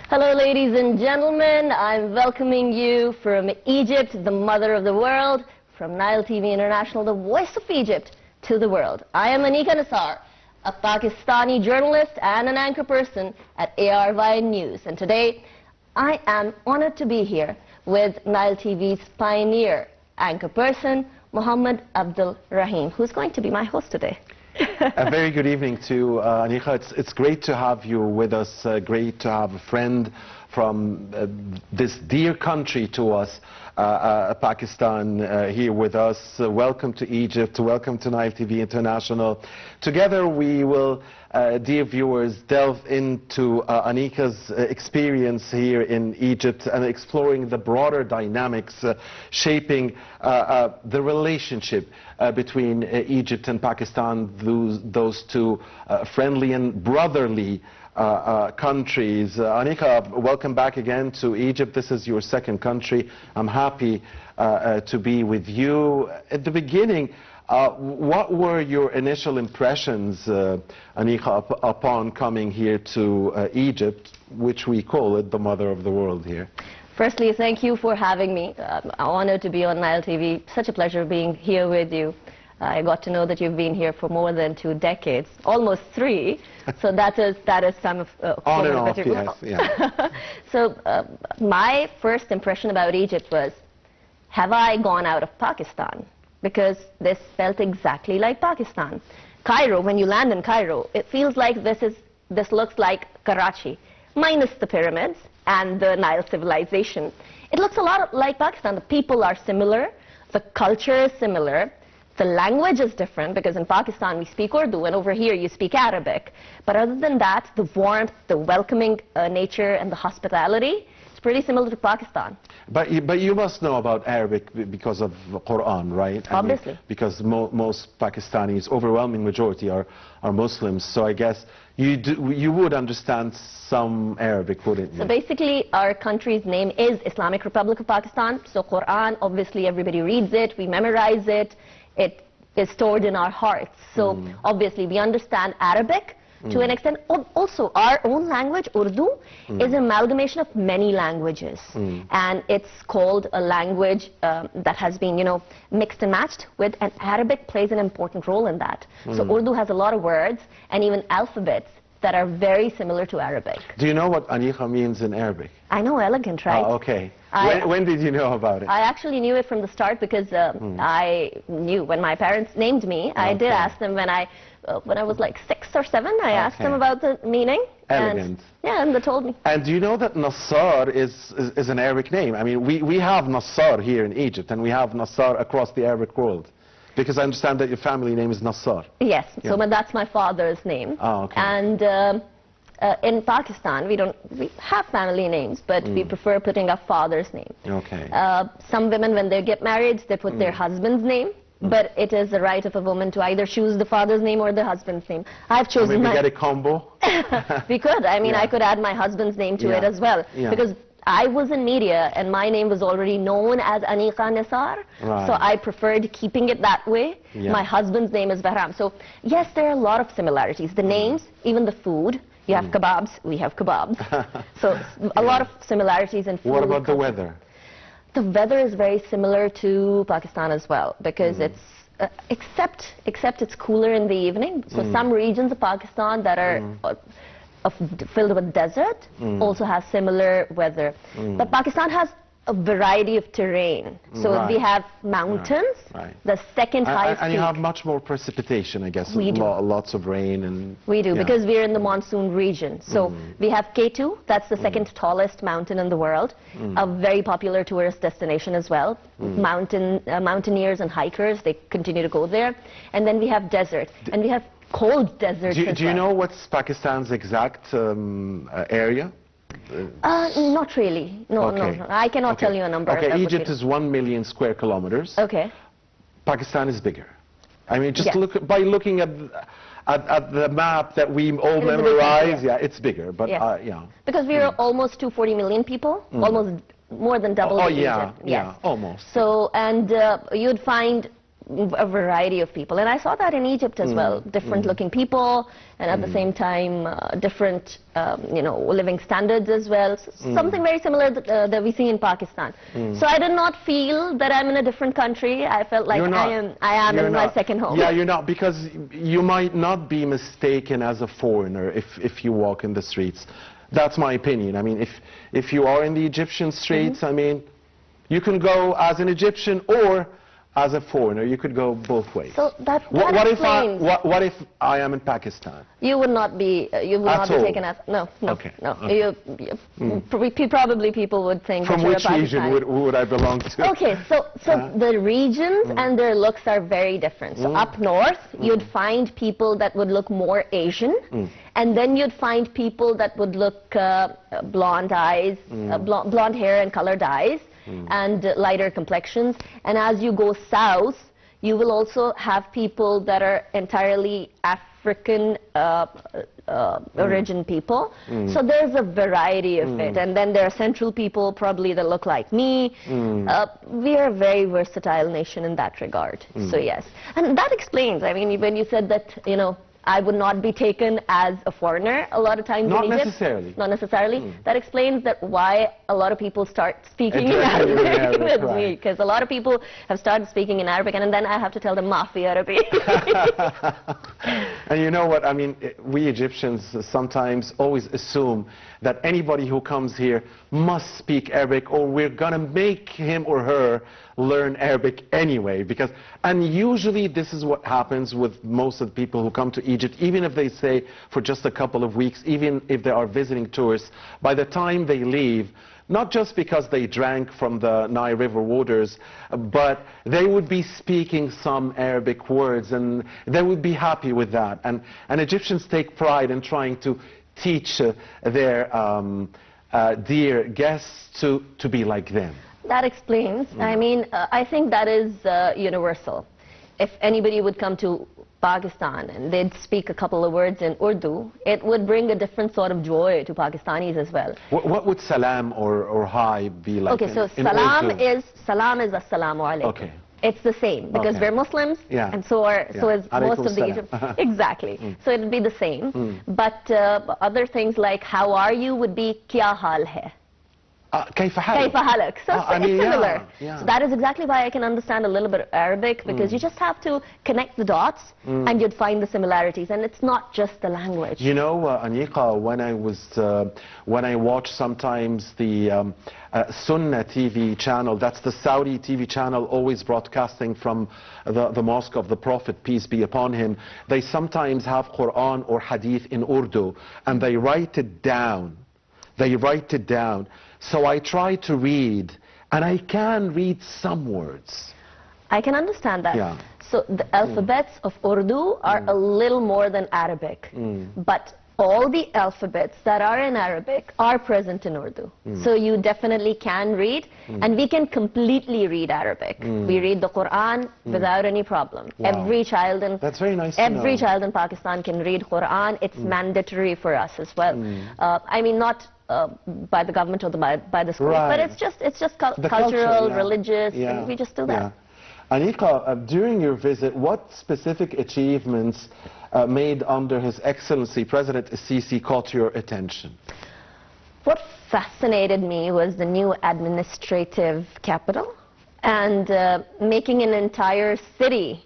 Hello, ladies and gentlemen. I'm welcoming you from Egypt, the mother of the world, from Nile TV International, the voice of Egypt, to the world. I am Anika Nisar, a Pakistani journalist and an anchorperson at ARY News. And today, I am honored to be here with Nile TV's pioneer anchorperson, Mohammed Abdul Rahim, who's going to be my host today. A very good evening to Anika. It's great to have you with us, great to have a friend from this dear country to us, Pakistan, here with us. Welcome to Egypt, welcome to Nile TV International. Together we will, dear viewers, delve into Anika's experience here in Egypt and exploring the broader dynamics shaping the relationship between Egypt and Pakistan, those two friendly and brotherly countries. Anika, welcome back again to Egypt. This is your second country. I'm happy to be with you. At the beginning, what were your initial impressions, Anika, upon coming here to Egypt, which we call it the mother of the world here? Firstly, thank you for having me. I'm honored to be on Nile TV. Such a pleasure being here with you. I got to know that you've been here for more than 2 decades, almost 3. So that is some of on and off, yes, yeah. So my first impression about Egypt was, have I gone out of Pakistan? Because this felt exactly like Pakistan. Cairo, when you land in Cairo, it feels like this looks like Karachi, minus the pyramids and the Nile civilization. It looks a lot like Pakistan. The people are similar, the culture is similar. The language is different because in Pakistan we speak Urdu and over here you speak Arabic. But other than that, the warmth, the welcoming nature and the hospitality, it's pretty similar to Pakistan. But you must know about Arabic because of the Quran, right? Obviously. I mean, because most Pakistanis, overwhelming majority, are Muslims. So I guess you would understand some Arabic, wouldn't you? So basically our country's name is Islamic Republic of Pakistan. So Quran, obviously everybody reads it, we memorize it. It is stored in our hearts. So obviously we understand Arabic to an extent. Also our own language, Urdu, is an amalgamation of many languages. And it's called a language that has been, mixed and matched with, and Arabic plays an important role in that. So Urdu has a lot of words and even alphabets that are very similar to Arabic. Do you know what Anika means in Arabic? I know elegant, right? Oh, okay. When did you know about it? I actually knew it from the start because I knew when my parents named me. I did ask them when I was like 6 or 7. I asked them about the meaning. Elegant. And they told me. And do you know that Nisar is an Arabic name? I mean, we have Nisar here in Egypt, and we have Nisar across the Arabic world. Because I understand that your family name is Nisar. Yes, so that's my father's name. Oh, okay. And in Pakistan, we have family names, but we prefer putting our father's name. Okay. Some women, when they get married, they put their husband's name, but it is the right of a woman to either choose the father's name or the husband's name. I've chosen we get a combo? We could. I mean, I could add my husband's name to it as well. Because I was in media and my name was already known as Anika Nisar, so I preferred keeping it that way. My husband's name is Bahram. So yes, there are a lot of similarities. The names, even the food. You have kebabs, we have kebabs. So a lot of similarities in food. What about the weather? The weather is very similar to Pakistan as well, because it's except it's cooler in the evening. So some regions of Pakistan that are filled with desert also has similar weather. But Pakistan has a variety of terrain. So we have mountains, the second highest and you peak. have much more precipitation, I guess. We do. Lots of rain. And we do, because we're in the monsoon region. So we have K2, that's the second tallest mountain in the world, a very popular tourist destination as well. Mountaineers and hikers, they continue to go there. And then we have desert, and we have cold deserts do you know what's Pakistan's exact area? Not really. No, I cannot tell you a number. Okay, Egypt is 1 million square kilometers. Okay. Pakistan is bigger. I mean, just by looking at the map that we all memorize, it's bigger. But because we are almost 240 million people, almost more than double Egypt. Yeah, almost. So, and you'd find a variety of people. And I saw that in Egypt as well. Different looking people, and at the same time, different, living standards as well. Something very similar that we see in Pakistan. So I did not feel that I'm in a different country. I felt like I am in my second home. Yeah, you're not, because you might not be mistaken as a foreigner if you walk in the streets. That's my opinion. I mean, if you are in the Egyptian streets, I mean, you can go as an Egyptian or as a foreigner. You could go both ways. So that explains. What if I am in Pakistan? You would not be. You would not be taken as. No. Okay. No. Okay. Probably people would think. From that you're which a region would I belong to? Okay. So the regions and their looks are very different. So up north, you'd find people that would look more Asian, and then you'd find people that would look blonde eyes, blonde hair and colored eyes. And lighter complexions. And as you go south, you will also have people that are entirely African origin people. So there's a variety of it. And then there are central people probably that look like me. We are a very versatile nation in that regard. So yes. And that explains, I mean, when you said that, I would not be taken as a foreigner a lot of times in Egypt. Not necessarily. That explains that why a lot of people start speaking in Arabic with me, because a lot of people have started speaking in Arabic, and then I have to tell them Mafi Arabi. And you know what, I mean, we Egyptians sometimes always assume that anybody who comes here must speak Arabic, or we're going to make him or her learn Arabic anyway, and usually this is what happens with most of the people who come to Egypt, even if they stay for just a couple of weeks, even if they are visiting tourists. By the time they leave, not just because they drank from the Nile River waters, but they would be speaking some Arabic words, and they would be happy with that. And Egyptians take pride in trying to teach their dear guests to be like them. That explains. I mean, I think that is universal. If anybody would come to Pakistan and they'd speak a couple of words in Urdu, it would bring a different sort of joy to Pakistanis as well. What would salam or hi be like? Okay, so salam is assalamu alaikum. Okay. It's the same because we're Muslims, and so is most of the Egypt. Exactly. So it would be the same. But other things like how are you would be kya hal hai. كيف حالك. So it's similar. So that is exactly why I can understand a little bit of Arabic, because you just have to connect the dots and you'd find the similarities, and it's not just the language. You know, Anika, when I watch sometimes the Sunnah TV channel, that's the Saudi TV channel always broadcasting from the mosque of the Prophet, peace be upon him, they sometimes have Quran or Hadith in Urdu, and they write it down. So I try to read, and I can read some words. I can understand that. Yeah. So the alphabets of Urdu are a little more than Arabic, but all the alphabets that are in Arabic are present in Urdu. So you definitely can read, and we can completely read Arabic. We read the Quran without any problem. Wow. Every child in That's very nice every child in Pakistan can read Quran. It's mandatory for us as well. I mean, not by the government or by the schools, but it's just cultural, religious, and we just do that. Anika, during your visit, what specific achievements made under His Excellency President Sisi caught your attention? What fascinated me was the new administrative capital and making an entire city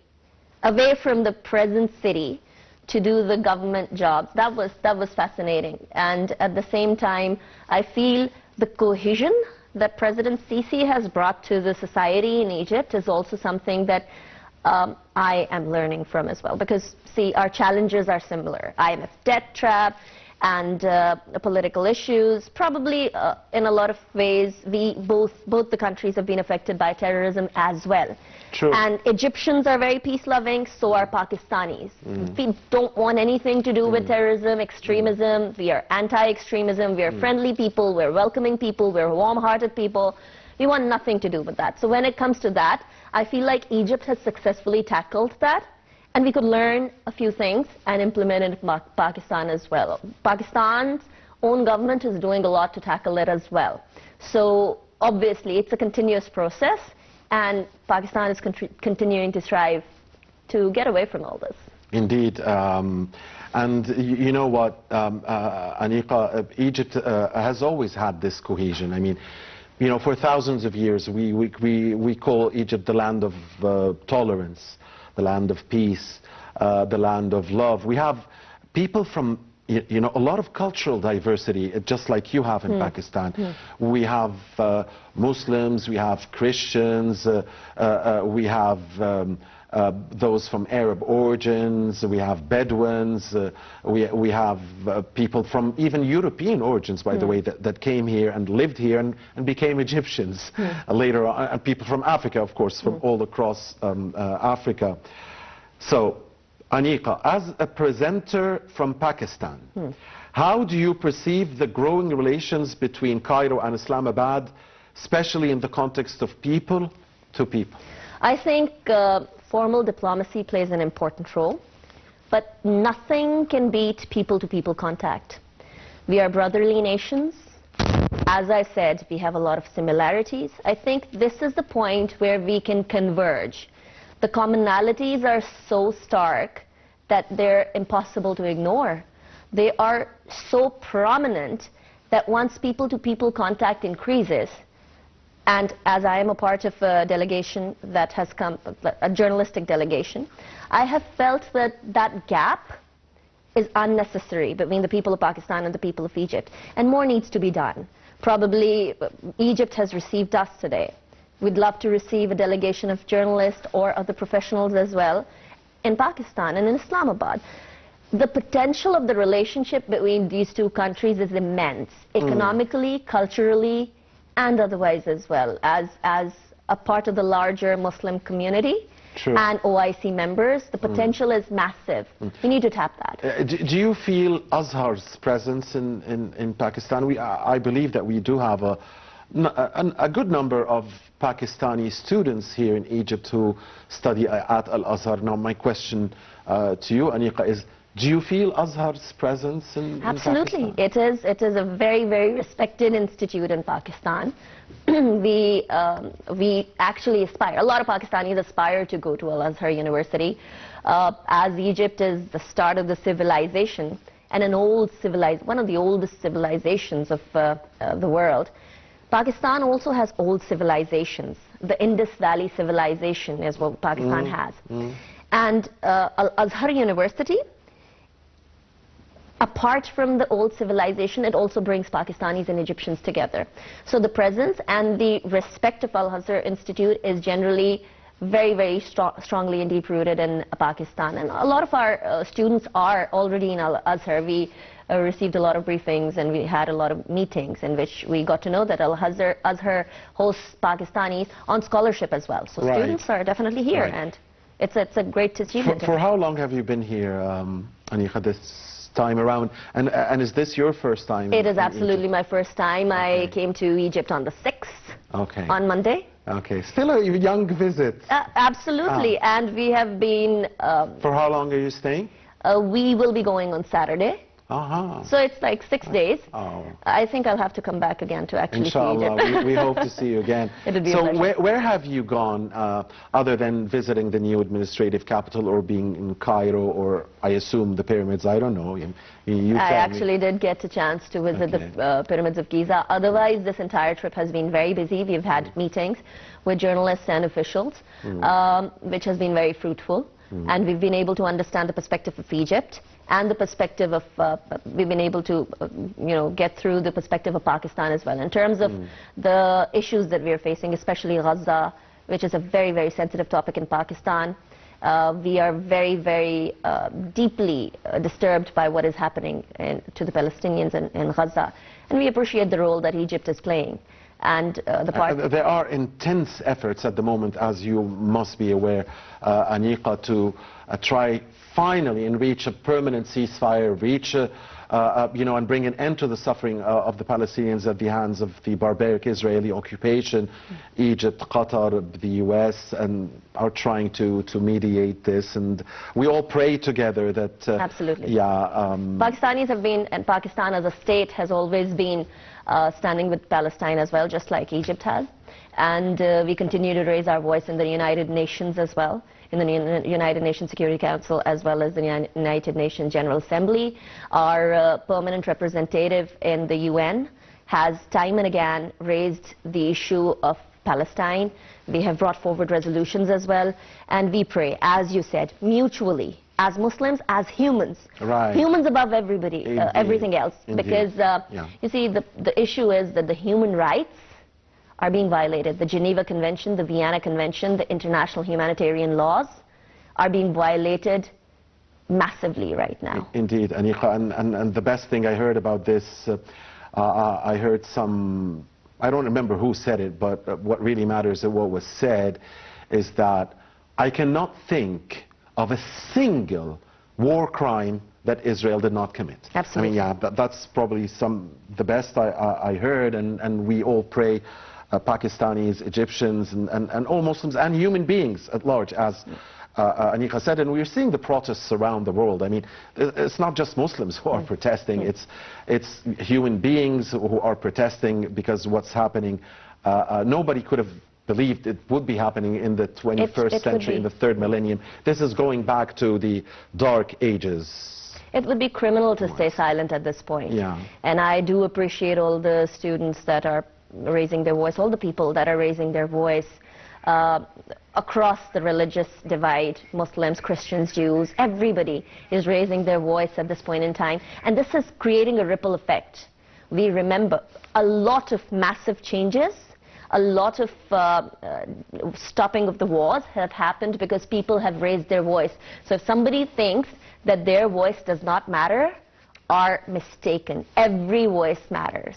away from the present city to do the government jobs. That was fascinating. And at the same time, I feel the cohesion that President Sisi has brought to the society in Egypt is also something that I am learning from as well. Because, see, our challenges are similar. IMF debt trap and political issues. Probably in a lot of ways, both the countries have been affected by terrorism as well. True. And Egyptians are very peace-loving, so are Pakistanis. We don't want anything to do with terrorism, extremism. We are anti-extremism. We are friendly people. We're welcoming people. We're warm-hearted people. We want nothing to do with that. So when it comes to that, I feel like Egypt has successfully tackled that. And we could learn a few things and implement it in Pakistan as well. Pakistan's own government is doing a lot to tackle it as well. So obviously it's a continuous process. and Pakistan is continuing to strive to get away from all this. Indeed. And you know what, Anika, Egypt has always had this cohesion. I mean, you know, for thousands of years, we call Egypt the land of tolerance, the land of peace, the land of love. We have people from, you know, a lot of cultural diversity, just like you have in Pakistan. We have Muslims, we have Christians, we have those from Arab origins, we have Bedouins, we have people from even European origins, by the way, that came here and lived here and became Egyptians later on, and people from Africa, of course, from all across Africa. So, Anika, as a presenter from Pakistan, how do you perceive the growing relations between Cairo and Islamabad, especially in the context of people to people? I think formal diplomacy plays an important role, but nothing can beat people-to-people contact. We are brotherly nations. As I said, we have a lot of similarities. I think this is the point where we can converge. The commonalities are so stark that they're impossible to ignore. They are so prominent that once people-to-people contact increases, and as I am a part of a delegation that has come, a journalistic delegation, I have felt that that gap is unnecessary between the people of Pakistan and the people of Egypt, and more needs to be done. Probably Egypt has received us today. We'd love to receive a delegation of journalists or other professionals as well in Pakistan and in Islamabad. The potential of the relationship between these two countries is immense, economically, culturally, and otherwise as well, as a part of the larger Muslim community. True. And OIC members, the potential is massive. We need to tap that. Do you feel Azhar's presence in Pakistan? I believe that we do have a good number of Pakistani students here in Egypt who study at Al-Azhar. Now my question to you, Anika, is do you feel Azhar's presence in Absolutely. Pakistan? It is a very, very respected institute in Pakistan. We actually aspire, a lot of Pakistanis aspire to go to Al-Azhar University. As Egypt is the start of the civilization, and one of the oldest civilizations of the world, Pakistan also has old civilizations. The Indus Valley civilization is what Pakistan has. And Al-Azhar University, apart from the old civilization, it also brings Pakistanis and Egyptians together. So the presence and the respect of Al-Azhar Institute is generally very, very strongly and deep-rooted in Pakistan. And a lot of our students are already in Al-Azhar. We received a lot of briefings and we had a lot of meetings in which we got to know that Al-Azhar hosts Pakistanis on scholarship as well. So students are definitely here, and it's a great achievement. For how long have you been here, Anika, this time around? And is this your first time? It is absolutely my first time. I came to Egypt on the 6th, on Monday. Okay, still a young visit. Absolutely, and we have been... For how long are you staying? We will be going on Saturday. So it's like 6 days. I think I'll have to come back again to actually Inshallah, see Egypt. we hope to see you again. So where have you gone other than visiting the new administrative capital or being in Cairo or I assume the pyramids? I don't know. I actually did get a chance to visit the pyramids of Giza. Otherwise, this entire trip has been very busy. We've had meetings with journalists and officials, which has been very fruitful. And we've been able to understand the perspective of Egypt and the perspective of, we've been able to, get through the perspective of Pakistan as well. In terms of the issues that we're facing, especially Gaza, which is a very, very sensitive topic in Pakistan, we are very, very deeply disturbed by what is happening to the Palestinians in Gaza. And we appreciate the role that Egypt is playing. And there are intense efforts at the moment, as you must be aware, Anika, to try finally and reach a permanent ceasefire, and bring an end to the suffering of the Palestinians at the hands of the barbaric Israeli occupation. Egypt, Qatar, the US, and are trying to mediate this, and we all pray together that... Absolutely. Pakistanis have been, and Pakistan as a state has always been standing with Palestine as well, just like Egypt has. And we continue to raise our voice in the United Nations as well, in the United Nations Security Council, as well as the United Nations General Assembly. Our permanent representative in the UN has time and again raised the issue of Palestine. We have brought forward resolutions as well, and we pray, as you said, mutually, as Muslims, as humans. Right. Humans above everybody, everything else. Indeed. Because, you see, the issue is that the human rights are being violated. The Geneva Convention, the Vienna Convention, the international humanitarian laws are being violated massively right now. Indeed, Anika, and the best thing I heard about this, I heard some, I don't remember who said it, but what really matters is what was said is that I cannot think of a single war crime that Israel did not commit. Absolutely. I mean, yeah, that's probably the best I heard, and we all pray, Pakistanis, Egyptians, and all Muslims, and human beings at large, as Anika said, and we're seeing the protests around the world. I mean, it's not just Muslims who are protesting, it's human beings who are protesting because what's happening. Nobody could have believed it would be happening in the 21st century, in the third millennium. This is going back to the dark ages. It would be criminal to stay silent at this point. Yeah. And I do appreciate all the students that are raising their voice, all the people that are raising their voice across the religious divide, Muslims, Christians, Jews, everybody is raising their voice at this point in time. And this is creating a ripple effect. We remember a lot of massive changes, a lot of stopping of the wars have happened because people have raised their voice. So if somebody thinks that their voice does not matter, are mistaken. Every voice matters.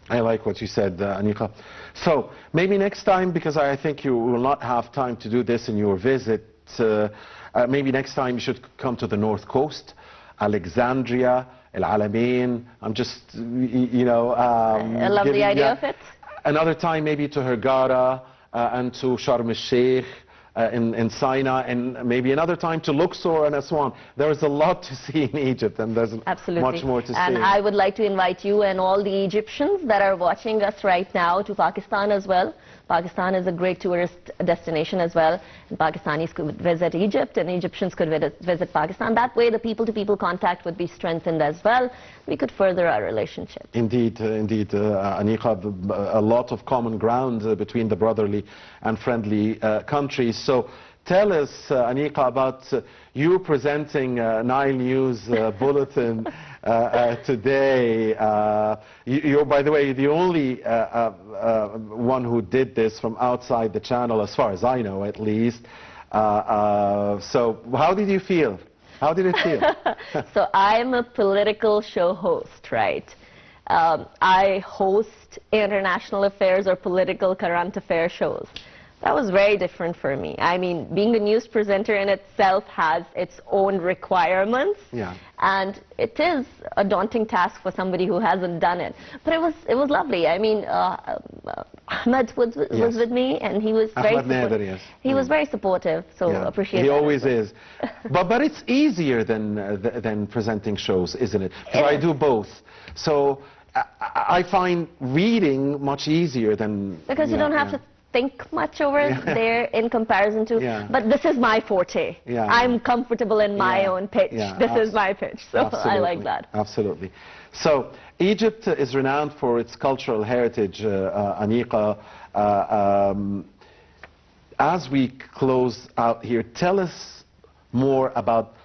I like what you said, Anika. So maybe next time, because I think you will not have time to do this in your visit, maybe next time you should come to the North Coast, Alexandria, El Alamein. I'm just, you know... I love the idea of it. Another time maybe to Hurghada and to Sharm el-Sheikh in Sinai, and maybe another time to Luxor and Aswan. There's a lot to see in Egypt, and there's much more to see. And I would like to invite you and all the Egyptians that are watching us right now to Pakistan as well. Pakistan is a great tourist destination as well. And Pakistanis could visit Egypt, and Egyptians could visit Pakistan. That way the people-to-people contact would be strengthened as well. We could further our relationship. Indeed, indeed, Anika, a lot of common ground between the brotherly and friendly countries. So tell us, Anika, about you presenting Nile News Bulletin today. You're, by the way, the only one who did this from outside the channel, as far as I know, at least. So how did you feel? How did it feel? So I'm a political show host, right? I host international affairs or political current affair shows. That was very different for me. I mean, being a news presenter in itself has its own requirements, and it is a daunting task for somebody who hasn't done it. But it was lovely. I mean, Ahmed was with me, and he was very supportive. He was very supportive, so appreciate that. He always is. But it's easier than presenting shows, isn't it? Because I do both. So I find reading much easier than... Because you don't have to think much over there in comparison to, but this is my forte. I'm comfortable in my own pitch. This is my pitch, so I like that. Absolutely. So Egypt is renowned for its cultural heritage, Anika. As we close out here, tell us more about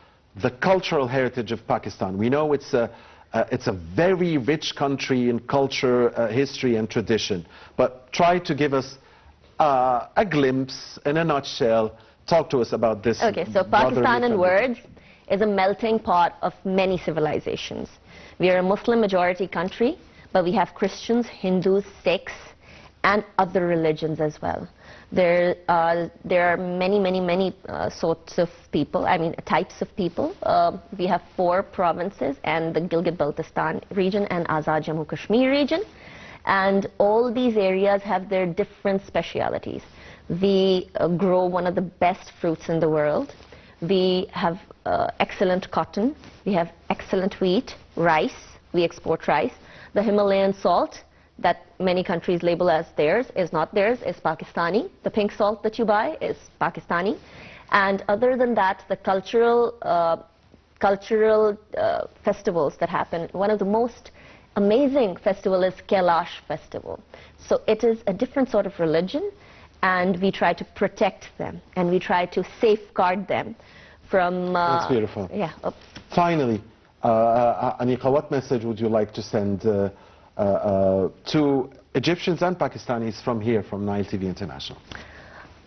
the cultural heritage of Pakistan. We know it's a very rich country in culture, history and tradition, but try to give us a glimpse, in a nutshell. Talk to us about this. Okay, so Pakistan in words is a melting pot of many civilizations. We are a Muslim majority country, but we have Christians, Hindus, Sikhs, and other religions as well. There are many sorts of people, I mean types of people. We have 4 provinces and the Gilgit-Baltistan region and Azad Jammu Kashmir region. And all these areas have their different specialities. We grow one of the best fruits in the world. We have excellent cotton. We have excellent wheat, rice. We export rice. The Himalayan salt that many countries label as theirs is not theirs, is Pakistani. The pink salt that you buy is Pakistani. And other than that, the cultural festivals that happen, one of the most amazing festival is Kailash festival. So it is a different sort of religion, and we try to protect them, and we try to safeguard them from... That's beautiful. Yeah. Finally, Anika, what message would you like to send to Egyptians and Pakistanis from here, from Nile TV International?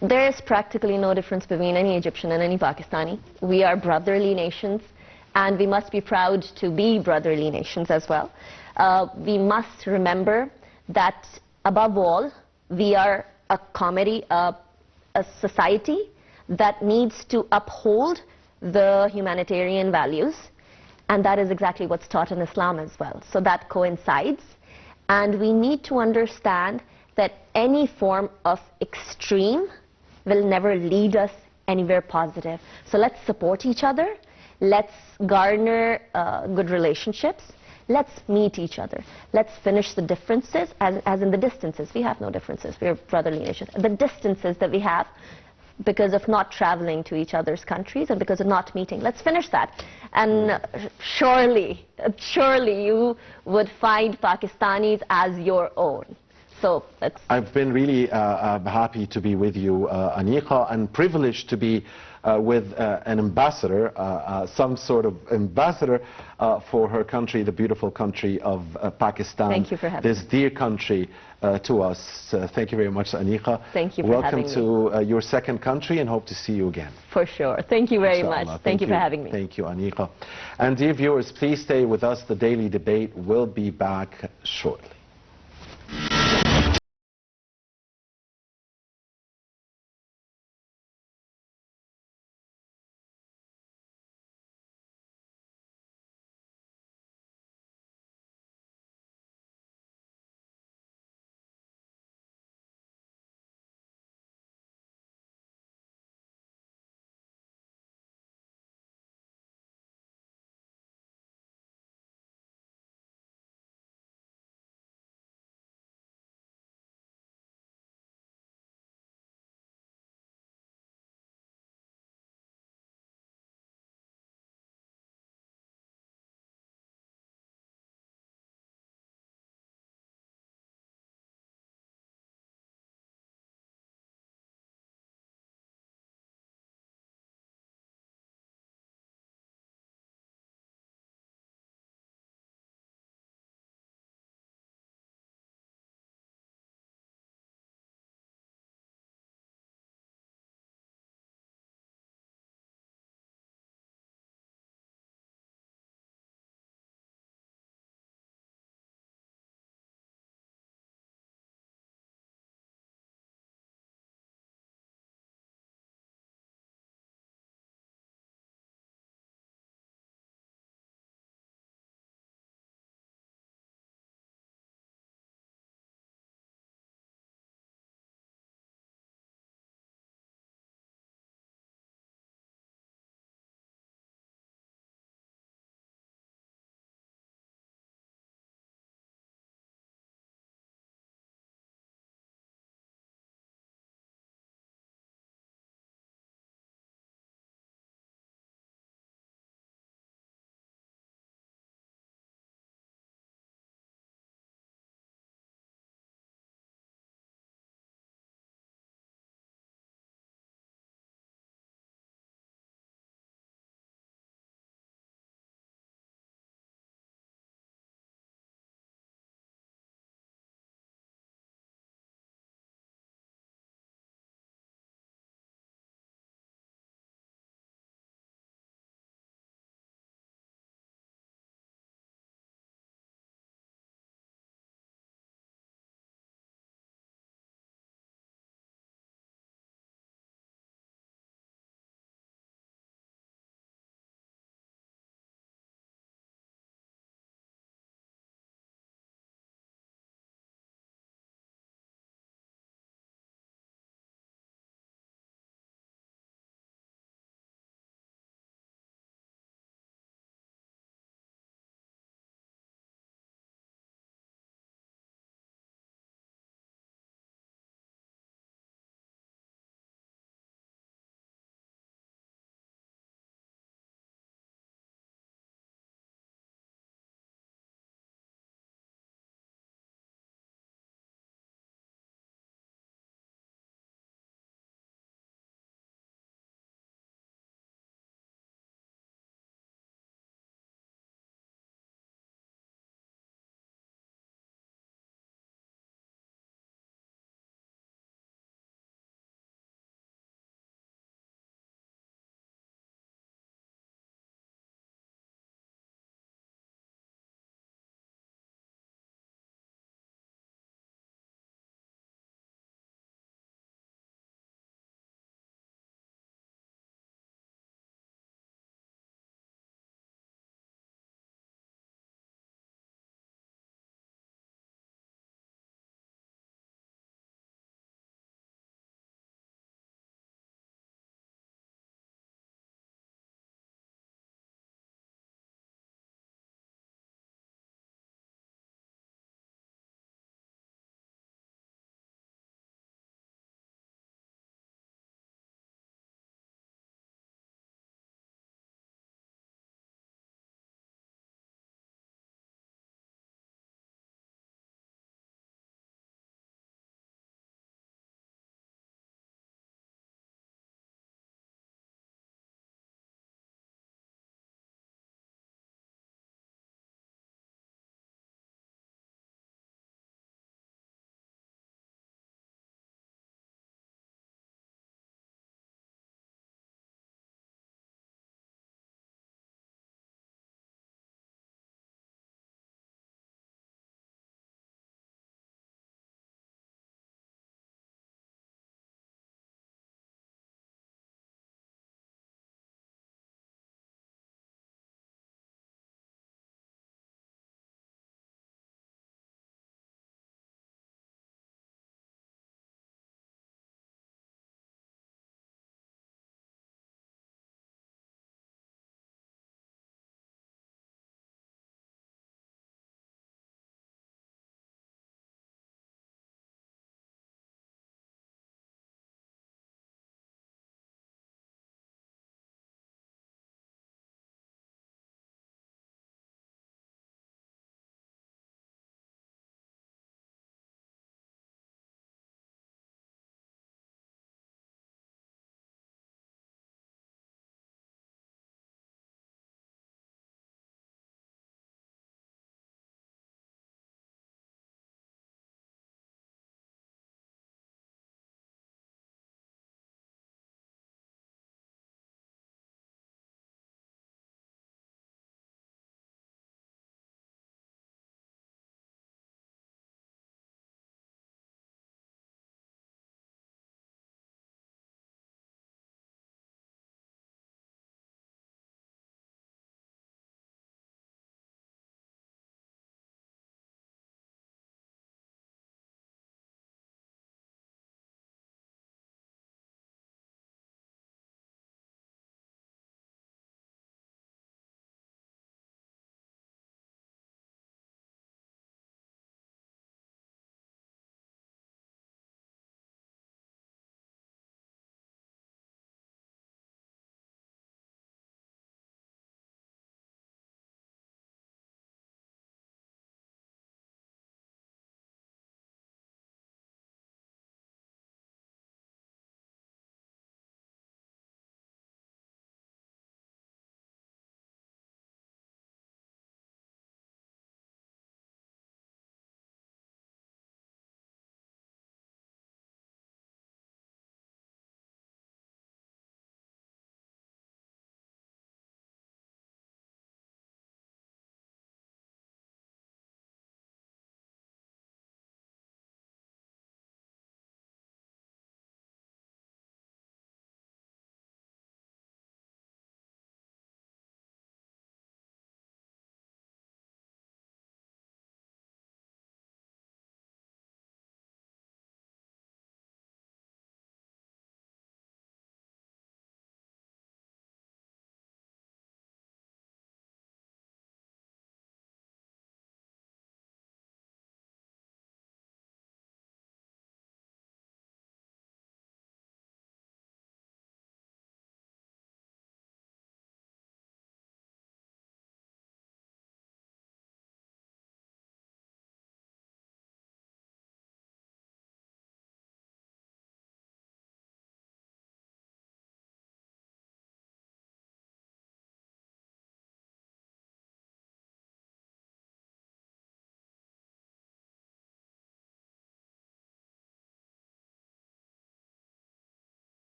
There is practically no difference between any Egyptian and any Pakistani. We are brotherly nations, and we must be proud to be brotherly nations as well. We must remember that, above all, we are a society that needs to uphold the humanitarian values, and that is exactly what's taught in Islam as well. So that coincides, and we need to understand that any form of extreme will never lead us anywhere positive. So let's support each other, let's garner good relationships, let's meet each other, let's finish the differences, as in the distances. We have no differences, we are brotherly nations. The distances that we have because of not traveling to each other's countries and because of not meeting, let's finish that. And surely you would find Pakistanis as your own. So I've been really happy to be with you, Anika, and privileged to be with an ambassador, some sort of ambassador for her country, the beautiful country of Pakistan. Thank you for having me. This dear country to us. Thank you very much, Anika. Thank you for having me. Welcome to your second country, and hope to see you again. For sure. Thank you very much. Thank you for having me. Thank you, Anika. And dear viewers, please stay with us. The Daily Debate will be back shortly.